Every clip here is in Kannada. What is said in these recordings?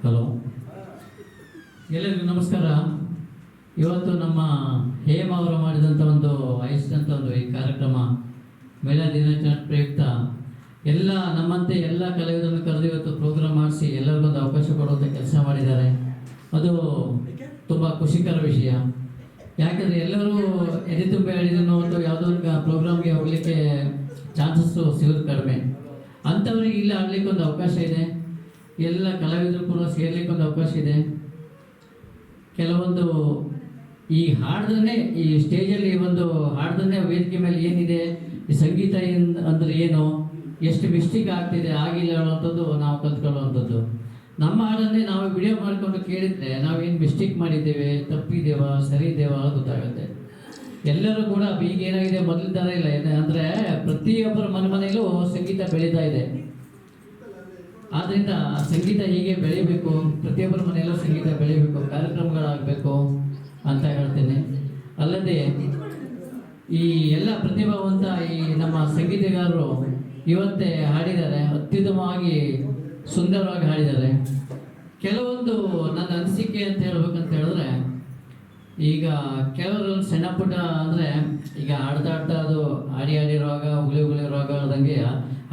ಹಲೋ, ಎಲ್ಲರಿಗೂ ನಮಸ್ಕಾರ. ಇವತ್ತು ನಮ್ಮ ಹೇಮ ಅವರು ಮಾಡಿದಂಥ ಒಂದು ಆಯೋಜಿಸಿದಂಥ ಒಂದು ಈ ಕಾರ್ಯಕ್ರಮ ಮಹಿಳಾ ದಿನಾಚರಣೆ ಪ್ರಯುಕ್ತ ಎಲ್ಲ ನಮ್ಮಂತೆ ಎಲ್ಲ ಕಲಾವಿದರನ್ನು ಕರೆದು ಇವತ್ತು ಪ್ರೋಗ್ರಾಮ್ ಮಾಡಿಸಿ ಎಲ್ಲರಿಗೊಂದು ಅವಕಾಶ ಕೊಡುವಂಥ ಕೆಲಸ ಮಾಡಿದ್ದಾರೆ. ಅದು ತುಂಬ ಖುಷಿಕರ ವಿಷಯ. ಯಾಕೆಂದರೆ ಎಲ್ಲರೂ ಎದೆ ತುಂಬ ಹೇಳಿದನು ಅಥವಾ ಯಾವುದೋ ಒಂದು ಪ್ರೋಗ್ರಾಮ್ಗೆ ಹೋಗಲಿಕ್ಕೆ ಚಾನ್ಸಸ್ಸು ಸಿಗೋದು ಕಡಿಮೆ. ಅಂಥವ್ರಿಗೆ ಇಲ್ಲಿ ಆಡಲಿಕ್ಕೆ ಒಂದು ಅವಕಾಶ ಇದೆ. ಎಲ್ಲ ಕಲಾವಿದರು ಕೂಡ ಸೇರ್ಲಿಕ್ಕೆ ಒಂದು ಅವಕಾಶ ಇದೆ. ಕೆಲವೊಂದು ಈ ಹಾಡ್ದೇ ಈ ಸ್ಟೇಜಲ್ಲಿ ಒಂದು ಹಾಡ್ದೇ ವೇದಿಕೆ ಮೇಲೆ ಏನಿದೆ, ಈ ಸಂಗೀತ ಅಂದರೆ ಏನು, ಎಷ್ಟು ಮಿಸ್ಟೇಕ್ ಆಗ್ತಿದೆ ಆಗಿಲ್ಲ ಅನ್ನೋವಂಥದ್ದು ನಾವು ಕಲ್ತ್ಕೊಳ್ಳುವಂಥದ್ದು. ನಮ್ಮ ಹಾಡನ್ನೇ ನಾವು ವಿಡಿಯೋ ಮಾಡಿಕೊಂಡು ಕೇಳಿದರೆ ನಾವೇನು ಮಿಸ್ಟೇಕ್ ಮಾಡಿದ್ದೇವೆ, ತಪ್ಪಿದ್ದೇವಾ, ಸರಿ ಇದ್ದೇವಾ ಗೊತ್ತಾಗುತ್ತೆ. ಎಲ್ಲರೂ ಕೂಡ ಈಗ ಏನಾಗಿದೆ ಮೊದಲ ಥರ ಇಲ್ಲ. ಅಂದರೆ ಪ್ರತಿಯೊಬ್ಬರ ಮನೆಯಲ್ಲೂ ಸಂಗೀತ ಬೆಳೀತಾ ಇದೆ. ಆದ್ದರಿಂದ ಸಂಗೀತ ಹೀಗೆ ಬೆಳೀಬೇಕು, ಪ್ರತಿಯೊಬ್ಬರ ಮನೆಯಲ್ಲೂ ಸಂಗೀತ ಬೆಳೀಬೇಕು, ಕಾರ್ಯಕ್ರಮಗಳಾಗಬೇಕು ಅಂತ ಹೇಳ್ತೇನೆ. ಅಲ್ಲದೆ ಈ ಎಲ್ಲ ಪ್ರತಿಭಾವಂತ ಈ ನಮ್ಮ ಸಂಗೀತಗಾರರು ಇವತ್ತೇ ಹಾಡಿದ್ದಾರೆ, ಅತ್ಯುತ್ತಮವಾಗಿ ಸುಂದರವಾಗಿ ಹಾಡಿದ್ದಾರೆ. ಕೆಲವೊಂದು ನನ್ನ ಅನಿಸಿಕೆ ಅಂತ ಹೇಳ್ಬೇಕಂತ ಹೇಳಿದ್ರೆ, ಈಗ ಕೆಲವರು ಸಣ್ಣ ಪುಟ್ಟ ಅಂದರೆ ಈಗ ಆಡ್ತಾ ಅದು ಆಡಿರುವಾಗ ಉಗುಳಿರುವಾಗ ಹೇಳ್ದಂಗೆ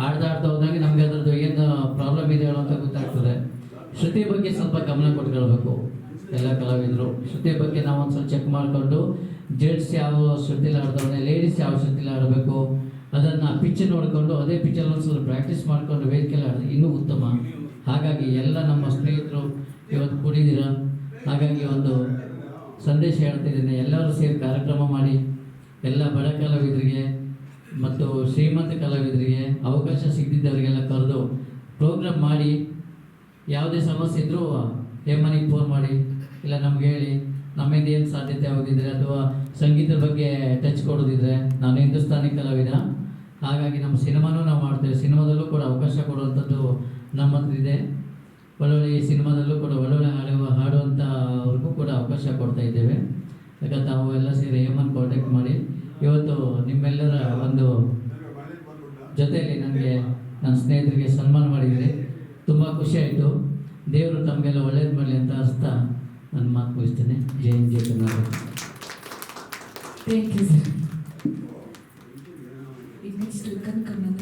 ಆಡ್ತಾ ಹೋದಂಗೆ ನಮಗೆ ಅದರದ್ದು ಏನು ಪ್ರಾಬ್ಲಮ್ ಇದೆ ಅಂತ ಗೊತ್ತಾಗ್ತದೆ. ಶ್ರುತಿ ಬಗ್ಗೆ ಸ್ವಲ್ಪ ಗಮನ ಕೊಟ್ಕೊಳ್ಬೇಕು ಎಲ್ಲ ಕಲಾವಿದರು. ಶ್ರುತಿ ಬಗ್ಗೆ ನಾವು ಒಂದು ಸ್ವಲ್ಪ ಚೆಕ್ ಮಾಡಿಕೊಂಡು ಜೆಂಟ್ಸ್ ಯಾವ ಶ್ರುತಿಲಿ ಆಡ್ತಾವೆ, ಲೇಡೀಸ್ ಯಾವ ಶ್ರುತಿಲಿ ಆಡಬೇಕು ಅದನ್ನು ಪಿಚ್ ನೋಡಿಕೊಂಡು ಅದೇ ಪಿಚ್ಚಲ್ಲಿ ಒಂದು ಸ್ವಲ್ಪ ಪ್ರಾಕ್ಟೀಸ್ ಮಾಡಿಕೊಂಡು ವೇದಿಕೆಯಲ್ಲಿ ಆಡಿದ್ರೆ ಇನ್ನೂ ಉತ್ತಮ. ಹಾಗಾಗಿ ಎಲ್ಲ ನಮ್ಮ ಸ್ನೇಹಿತರು ಇವತ್ತು ಕೂಡಿದ್ದೀರ. ಹಾಗಾಗಿ ಒಂದು ಸಂದೇಶ ಹೇಳ್ತಿದ್ದೀನಿ, ಎಲ್ಲರೂ ಸೇರಿ ಕಾರ್ಯಕ್ರಮ ಮಾಡಿ ಎಲ್ಲ ಬಡ ಕಲಾವಿದರಿಗೆ ಮತ್ತು ಶ್ರೀಮಂತ ಕಲಾವಿದರಿಗೆ ಅವಕಾಶ ಸಿಗದಿದ್ದವರಿಗೆಲ್ಲ ಕರೆದು ಪ್ರೋಗ್ರಾಮ್ ಮಾಡಿ, ಯಾವುದೇ ಸಮಸ್ಯೆ ಇದ್ದರೂ ಹೇಮನಿಗೆ ಫೋನ್ ಮಾಡಿ ಇಲ್ಲ ನಮ್ಗೆ ಹೇಳಿ, ನಮ್ಮಿಂದ ಏನು ಸಾಧ್ಯತೆ ಆಗೋದಿದ್ರೆ ಅಥವಾ ಸಂಗೀತದ ಬಗ್ಗೆ ಟಚ್ ಕೊಡೋದಿದ್ರೆ. ನಾನು ಹಿಂದೂಸ್ತಾನಿ ಕಲಾವಿದ, ಹಾಗಾಗಿ ನಮ್ಮ ಸಿನಿಮಾನೂ ನಾವು ಮಾಡ್ತೇವೆ. ಸಿನಿಮಾದಲ್ಲೂ ಕೂಡ ಅವಕಾಶ ಕೊಡುವಂಥದ್ದು ನಮ್ಮ ಹತ್ರ ಇದೆ. ಒಳ್ಳೊಳ್ಳೆ ಈ ಸಿನಿಮಾದಲ್ಲೂ ಕೂಡ ಒಳ್ಳೊಳ್ಳೆ ಹಾಡುವಂಥವ್ರಿಗೂ ಕೂಡ ಅವಕಾಶ ಕೊಡ್ತಾ ಇದ್ದೇವೆ. ಯಾಕಂದ್ರೆ ತಾವು ಎಲ್ಲ ಸೇರಿ ಹೇಮನ್ ಕಾಂಟ್ಯಾಕ್ಟ್ ಮಾಡಿ ಇವತ್ತು ನಿಮ್ಮೆಲ್ಲರ ಒಂದು ಜೊತೆಯಲ್ಲಿ ನನಗೆ ನನ್ನ ಸ್ನೇಹಿತರಿಗೆ ಸನ್ಮಾನ ಮಾಡಿದರೆ ತುಂಬ ಖುಷಿ ಆಯಿತು. ದೇವರು ತಮಗೆಲ್ಲ ಒಳ್ಳೇದು ಮಾಡಲಿ ಅಂತ ಅರ್ಸ್ತಾ ನನ್ನ ಮಾತು ಮುಗಿಸ್ತೇನೆ. Jai Hind, Jai Karnataka. Thank you sir. ಈಗ ನೆಕ್ಸ್ಟ್ ಕನಕಮ್ಮನ